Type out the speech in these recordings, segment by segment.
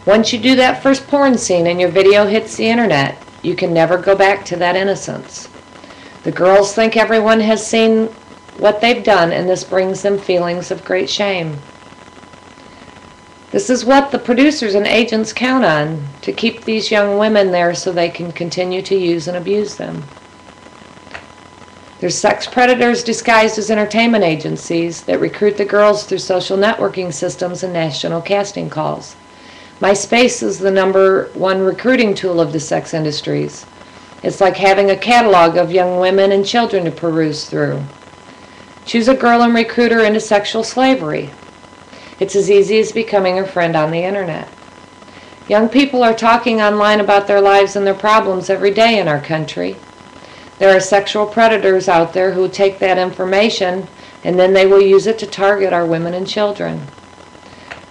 Once you do that first porn scene and your video hits the internet, you can never go back to that innocence. The girls think everyone has seen what they've done, and this brings them feelings of great shame. This is what the producers and agents count on, to keep these young women there so they can continue to use and abuse them. There's sex predators disguised as entertainment agencies that recruit the girls through social networking systems and national casting calls. MySpace is the #1 recruiting tool of the sex industries. It's like having a catalog of young women and children to peruse through. Choose a girl and recruit her into sexual slavery. It's as easy as becoming her friend on the internet. Young people are talking online about their lives and their problems every day in our country. There are sexual predators out there who take that information and then they will use it to target our women and children.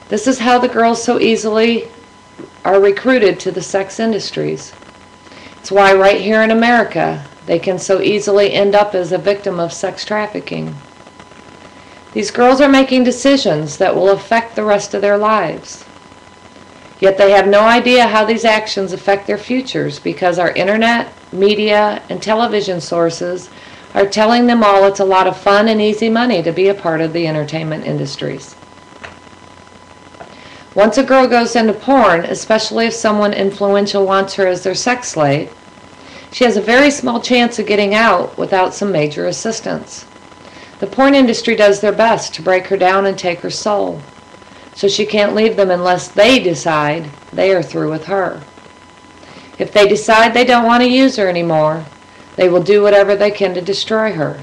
This is how the girls so easily are recruited to the sex industries. It's why right here in America, they can so easily end up as a victim of sex trafficking. These girls are making decisions that will affect the rest of their lives. Yet they have no idea how these actions affect their futures because our internet, media, and television sources are telling them all it's a lot of fun and easy money to be a part of the entertainment industries. Once a girl goes into porn, especially if someone influential wants her as their sex slave, she has a very small chance of getting out without some major assistance. The porn industry does their best to break her down and take her soul, so she can't leave them unless they decide they are through with her. If they decide they don't want to use her anymore, they will do whatever they can to destroy her.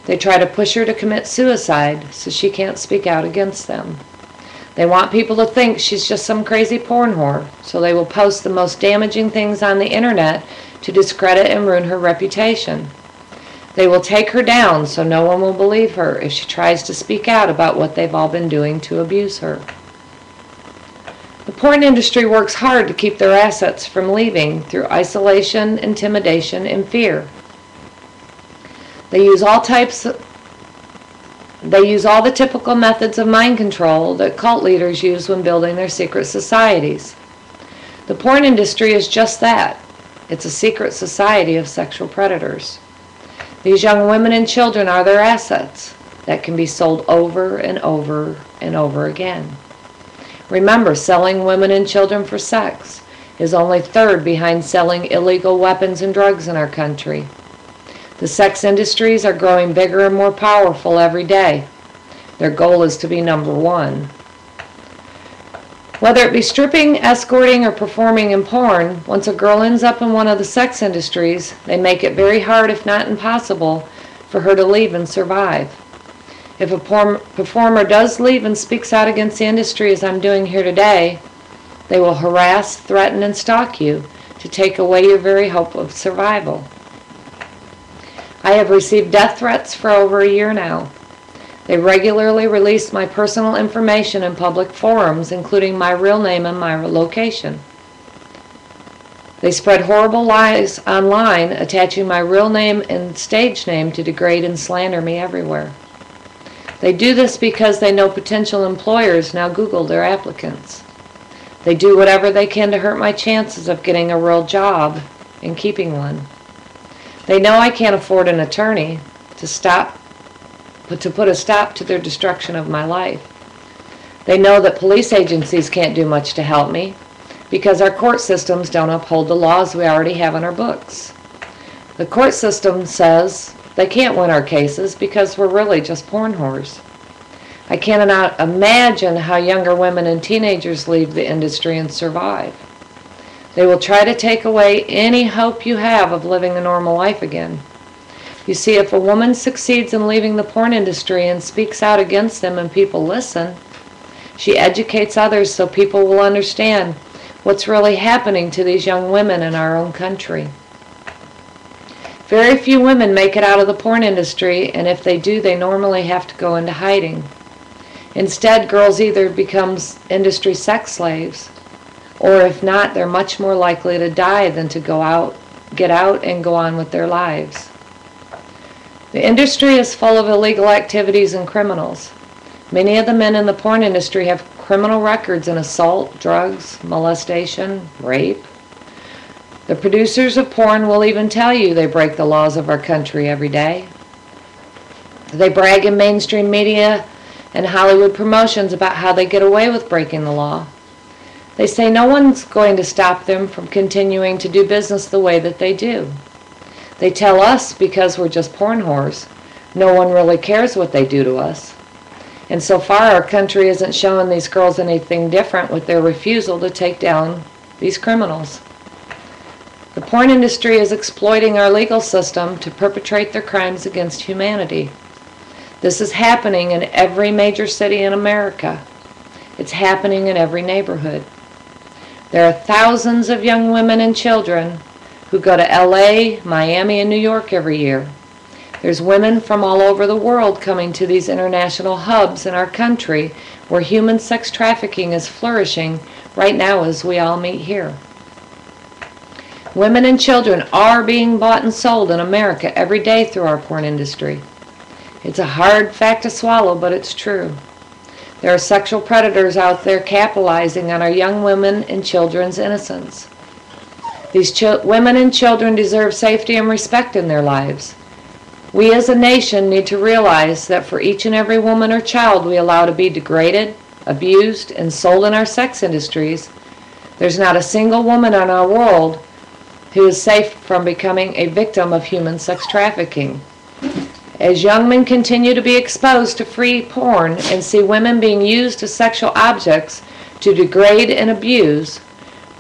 They try to push her to commit suicide so she can't speak out against them. They want people to think she's just some crazy porn whore, so they will post the most damaging things on the internet to discredit and ruin her reputation. They will take her down so no one will believe her if she tries to speak out about what they've all been doing to abuse her. The porn industry works hard to keep their assets from leaving through isolation, intimidation, and fear. They use all the typical methods of mind control that cult leaders use when building their secret societies. The porn industry is just that. It's a secret society of sexual predators. These young women and children are their assets that can be sold over and over and over again. Remember, selling women and children for sex is only third behind selling illegal weapons and drugs in our country. The sex industries are growing bigger and more powerful every day. Their goal is to be #1. Whether it be stripping, escorting, or performing in porn, once a girl ends up in one of the sex industries, they make it very hard, if not impossible, for her to leave and survive. If a performer does leave and speaks out against the industry, as I'm doing here today, they will harass, threaten, and stalk you to take away your very hope of survival. I have received death threats for over a year now. They regularly release my personal information in public forums, including my real name and my location. They spread horrible lies online, attaching my real name and stage name to degrade and slander me everywhere. They do this because they know potential employers now Google their applicants. They do whatever they can to hurt my chances of getting a real job and keeping one. They know I can't afford an attorney to put a stop to their destruction of my life. They know that police agencies can't do much to help me because our court systems don't uphold the laws we already have in our books. The court system says they can't win our cases because we're really just porn whores. I cannot imagine how younger women and teenagers leave the industry and survive. They will try to take away any hope you have of living a normal life again. You see, if a woman succeeds in leaving the porn industry and speaks out against them and people listen, she educates others so people will understand what's really happening to these young women in our own country. Very few women make it out of the porn industry, and if they do, they normally have to go into hiding. Instead, girls either become industry sex slaves, or if not, they're much more likely to die than to get out and go on with their lives. The industry is full of illegal activities and criminals. Many of the men in the porn industry have criminal records in assault, drugs, molestation, rape. The producers of porn will even tell you they break the laws of our country every day. They brag in mainstream media and Hollywood promotions about how they get away with breaking the law. They say no one's going to stop them from continuing to do business the way that they do. They tell us because we're just porn whores, no one really cares what they do to us. And so far our country isn't showing these girls anything different with their refusal to take down these criminals. The porn industry is exploiting our legal system to perpetrate their crimes against humanity. This is happening in every major city in America. It's happening in every neighborhood. There are thousands of young women and children who go to LA, Miami, and New York every year. There's women from all over the world coming to these international hubs in our country where human sex trafficking is flourishing right now as we all meet here. Women and children are being bought and sold in America every day through our porn industry. It's a hard fact to swallow, but it's true. There are sexual predators out there capitalizing on our young women and children's innocence. These women and children deserve safety and respect in their lives. We as a nation need to realize that for each and every woman or child we allow to be degraded, abused, and sold in our sex industries, there's not a single woman in our world who is safe from becoming a victim of human sex trafficking. As young men continue to be exposed to free porn and see women being used as sexual objects to degrade and abuse,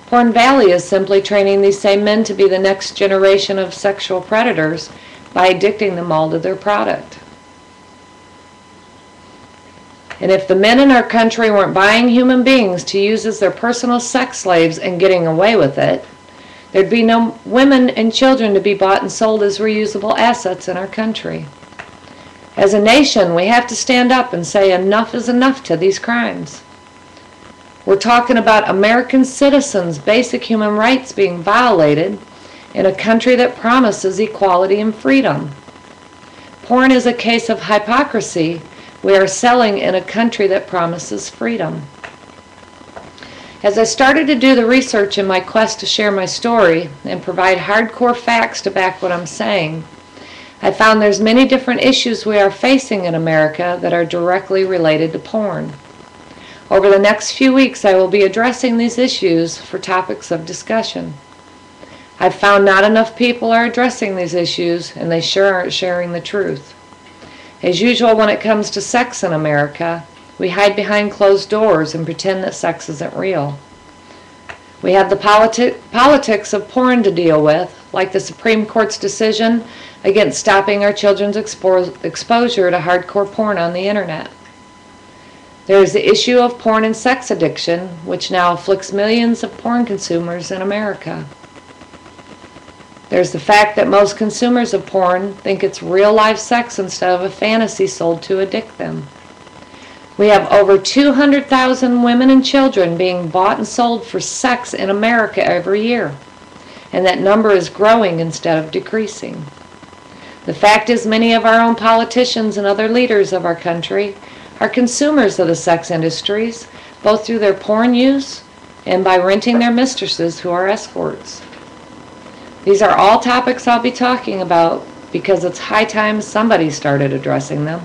Porn Valley is simply training these same men to be the next generation of sexual predators by addicting them all to their product. And if the men in our country weren't buying human beings to use as their personal sex slaves and getting away with it, there'd be no women and children to be bought and sold as reusable assets in our country. As a nation, we have to stand up and say enough is enough to these crimes. We're talking about American citizens' basic human rights being violated in a country that promises equality and freedom. Porn is a case of hypocrisy we are selling in a country that promises freedom. As I started to do the research in my quest to share my story and provide hardcore facts to back what I'm saying, I found there's many different issues we are facing in America that are directly related to porn. Over the next few weeks I will be addressing these issues for topics of discussion. I've found not enough people are addressing these issues and they sure aren't sharing the truth. As usual when it comes to sex in America, we hide behind closed doors and pretend that sex isn't real. We have the politics of porn to deal with, like the Supreme Court's decision against stopping our children's exposure to hardcore porn on the internet. There is the issue of porn and sex addiction, which now afflicts millions of porn consumers in America. There's the fact that most consumers of porn think it's real-life sex instead of a fantasy sold to addict them. We have over 200,000 women and children being bought and sold for sex in America every year, and that number is growing instead of decreasing. The fact is many of our own politicians and other leaders of our country are consumers of the sex industries, both through their porn use and by renting their mistresses who are escorts. These are all topics I'll be talking about because it's high time somebody started addressing them.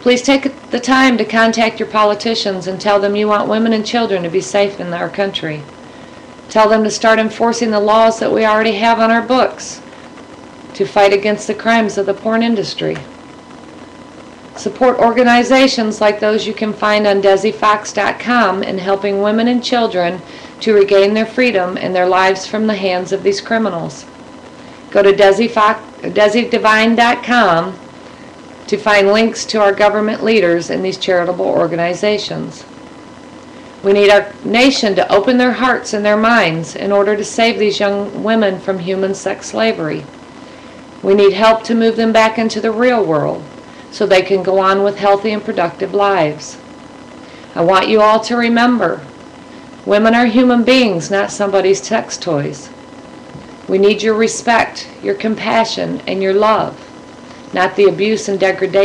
Please take the time to contact your politicians and tell them you want women and children to be safe in our country. Tell them to start enforcing the laws that we already have on our books to fight against the crimes of the porn industry. Support organizations like those you can find on DesiFox.com in helping women and children to regain their freedom and their lives from the hands of these criminals. Go to DesiDivine.com to find links to our government leaders in these charitable organizations. We need our nation to open their hearts and their minds in order to save these young women from human sex slavery. We need help to move them back into the real world so they can go on with healthy and productive lives. I want you all to remember, women are human beings, not somebody's sex toys. We need your respect, your compassion, and your love, not the abuse and degradation